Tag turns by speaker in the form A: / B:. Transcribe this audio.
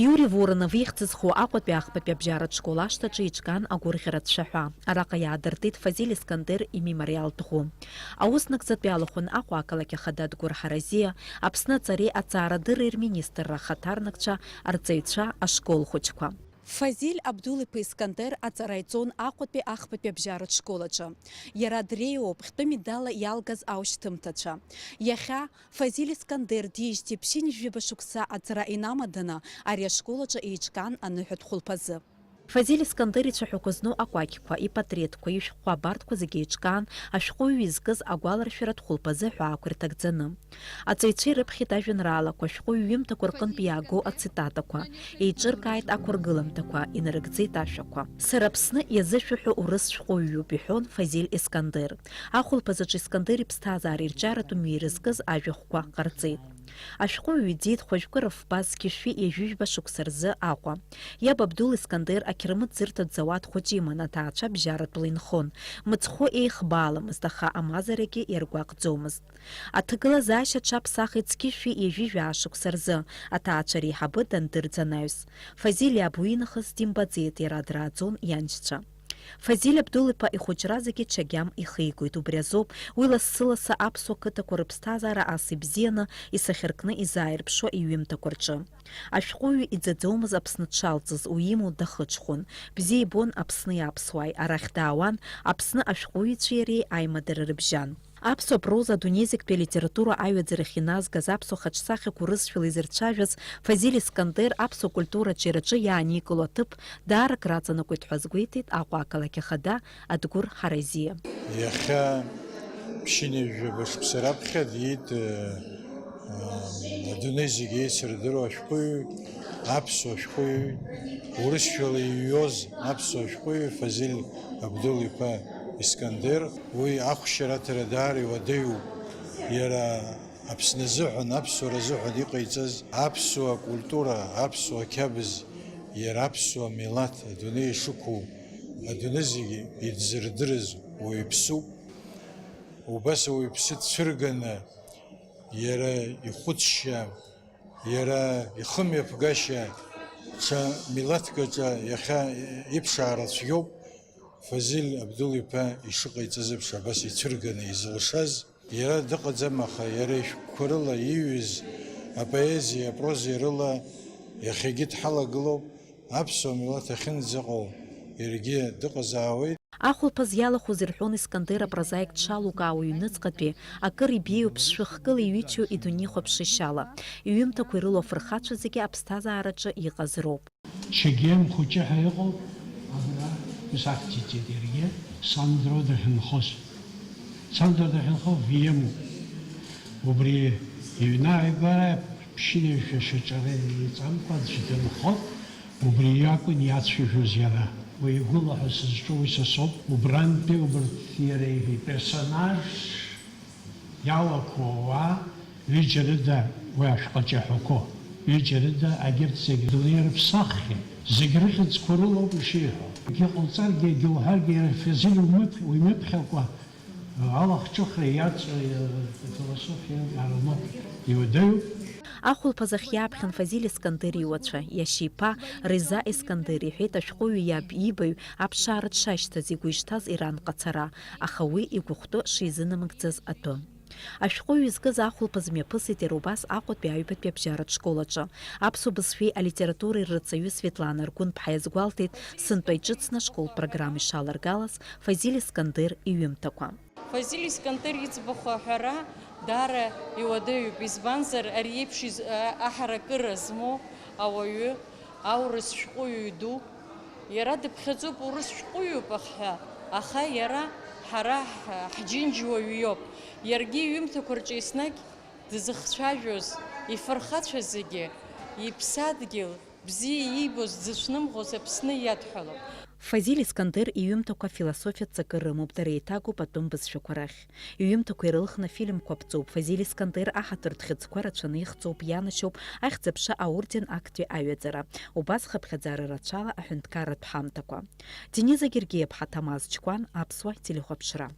A: Юрий Воронов ихьӡызху Аҟәатәи ахԥатәи абжьаратә школ ашҭаҿы иҿкан агәырӷьаратә цәаҳәа. Араҟа иаадыртит Фазил Искандер имемориалтә ӷәы. Ауснагӡатәи алахәын Аҟәа ақалақь ахада Адгәыр Ҳаразиа, Аԥсны аҵареи аҵаарадырреи рминистрра ахаҭарнакцәа, арҵаҩцәа, ашкол хәыҷқәа. Фазиль Абдул-иԥа Искандер аҵара иҵон Аҟәатәи ахԥатәи абжьаратә школаҿы. Иара дреиуоуп хьтәы медалла иалгаз аушьҭымҭацәа. Иахьа Фазиль Искандер диижьҭеи ԥшьынжәҩыба шықәса аҵара инамаданы ари ашкол аҿы еиҿкан аныҳәатә хәылԥазы. Фазил Искандер ицәаҳәақәа зну акәакьқәа, ипатреҭқәа, ишәҟәқәа абарҭқәа зегьы еиҿкан ашәҟәыҩҩы изкыз агәаларшәаратә хәылԥазы ҳәаақәа ирҭагӡаны. Аҵаҩцәа ирыԥхьеит ажәеинраалақәа, ашәҟәыҩҩы ҩымҭақәа рҟынтә иаагоу ацитатақәа, еиҿыркааит ақәыргыламҭақәа, инарыгӡеит ашәақәа. Сара Аԥсны иазышәаҳәо урыс шәҟәыҩҩуп, иҳәон Фазиль Искандер. Ахәылԥазаҿы Искандер иԥсҭазаара ирҿиаратә мҩа ирызкыз ажәахәқәа ҟарҵеит. Ашәҟәыҩҩы диит хәажәкы рыфбаз Қьышәи ҩажәижәба шықәса рзы Аҟәа. Иаб Абдул Искандер ақьырмыт зырҭатә зауад хәыҷы иман, аҭаацәа абжьаратәла инхон. Мыцхәы еихбааломызт, аха амазарагьы иаргәаҟӡомызт. Аҭагылазаашьа аҽаԥсахит Қьышәи ҩажәижәа аашықәса рзы, аҭаацәа реиҳабы дандырӡ анаҩс. Фазиль иаб уинахыс димбаӡеит, иара драаӡон ианшьцәа. Фазиль Абдул-иԥа ихәыҷра зегьы чагьам ихигоит. Убри азоуп уи лассы-лассы аԥсуа қыҭақәа рыԥсҭазаара ас ибзианы исахьаркны изааирԥшуа иҩымҭақәа рҿы. Ашәҟәыҩҩы иӡаӡомыз Аԥсны дшалҵыз, уи имоу дахыҽхәон. Бзиа ибон Аԥсны иаԥсуааи, арахь даауан Аԥсны ашәҟәыҩҩцәеи иареи аимадара рыбжьан. Аԥсуа проза адунеизактәи алитература аҩаӡарахь иназгаз аԥсуа хаҿсахьақәа урысшәала изырцәажәаз Фазиль Искандер аԥсуа культураҿы ираҿы иааникыло аҭыԥ даарак раҵанакуеит ҳәа азгәеиҭеит Аҟәа ақалақь ахада Адгәыр Ҳаразиа.
B: Иахьа ԥшьынҩажәаба шықәса раԥхьа диит адунеи зегьы еицырдыруа ашәҟәыҩҩы, аԥсуа ашәҟәыҩҩы, урысшәала иҩоз аԥсуа ашәҟәыҩҩы Фазиль Абдул-иԥа Искандер, уи ахәшьараҭара даара иуадаҩуп. Иара Аԥсны азыҳәан, аԥсуара азыҳәан иҟаиҵаз аԥсуа культура, аԥсуа қьабз, иара аԥсуа милаҭ адунеи ишықәу, адунеи зегьы идзырдырыз уаҩԥсуп. Убас ауаҩԥсы дцәырганы, иара ихәыцшьа, иара ихымҩаԥгашьа, ҽа милаҭкаҿы иахьа иԥшаара цәгьоуп. Фазиль Абдул-иԥа ишыҟаиҵаз еиԥш абас ицәырганы изылшаз, иара дыҟаӡам, аха иара ишәҟәқәа рыла иҩыз апоезиа, апроза рыла иахьагьы дҳалагылоуп. Аԥсуа милаҭ ахьынӡаҟоу иаргьы дыҟазаауеит.
A: Ахәылԥаз иалахәыз ирҳәон Искандер апрозаик дшалукаауа иҩныҵҟатәи акыр ибеиоу ԥшшәыхкыла иҩычоу идунеихәаԥшышьала. Иҩымҭақәа ирылоу афырхацәа зегьы аԥсҭазаараҿы иҟаз роуп.
C: Чегем хәыҷы ҳәа иҟоуп, Зактите дерге Сандро дахьынхоз. Сандро дахьынхо виемуп. Убри иҩнааигара ԥшьынҩажәа шаҿара иҵамкәа аӡәы дынхо, убри иакәын иацәажәоз иара. Уи игәылаҳәа сызҿу уи са соуп. Убрантәи убарҭ иара иперсонаж иалақәоуа ҩыџьа рыда уи ашәҟәаҿы иҳәақәо. Ҩыџьа рыда агьырҭ зегьы дунеи рыԥсаххьеит. Зегь рыхьӡқәа рылоуп ишиҳәо. Егьыҟалҵаргьы, егьоуҳаргьы иара Фазиль уимыԥхьакәа алахҿыхра иаҵәа философиа аромат иуадаҩуп.
A: Ахәылԥаз ахьиааԥхьан Фазиль Искандер иуацәа, иашьа-иԥа Риза Искандер, иҳәеит ашәҟәыҩҩы иаб ибаҩ аԥшаара дшашьҭаз игәы ишҭаз иранҟацара, аха уи игәыхәтәы шизынамыгӡаз атәы. Ашәҟәыҩҩы зкыз ахәылԥаз мҩаԥысит иара убас Аҟәатәи аҩбатәи абжьаратә школаҿы. Аԥсуа бызшәеи алитературеи ррыҵаҩы Светлана Ргәын-ԥҳа иазгәалҭеит сынтәа иҿыцны ашкол программа ишаларгалаз Фазиль Искандер иҩымҭақәа.
D: Фазиль Искандер иӡбахә аҳәара даара иуадаҩуп, избанзар ари еиԥш аҳаракыра змоу ауаҩы, аурыс шәҟәыҩҩы ду. Иара дыԥхьаӡоуп, урыс шәҟәыҩҩуп аха иара ҳара ҳџьынџьуаҩ иоуп. Иаргьы иҩымҭақәа рҿы еснагь дызыхцәажәоз ифырхацәа зегьы иԥсадгьыл бзиа иибоз дзыцәнымӷоз Аԥсны иадҳәалоуп.
A: Фазиль Искандер иҩымҭақәа философиатә ҵакы рымоуп, дара еиҭагоуп атәым бызшәақәа рахь. Иҩымҭақәа ирылхны фильмқәа ԥҵәоуп. Фазиль Искандер аҳаҭыртә хьыӡқәа рацәаны ихҵоуп, ианашьоуп ахьӡ-аԥша аорден актәи аҩаӡара. Убас хыԥхьаӡара рацәала аҳәынҭқарратә ҳамҭақәа. Дениза Гергиев-ԥҳа, Ҭамаз Ҷкәан, Аԥсуа телехәаԥшра.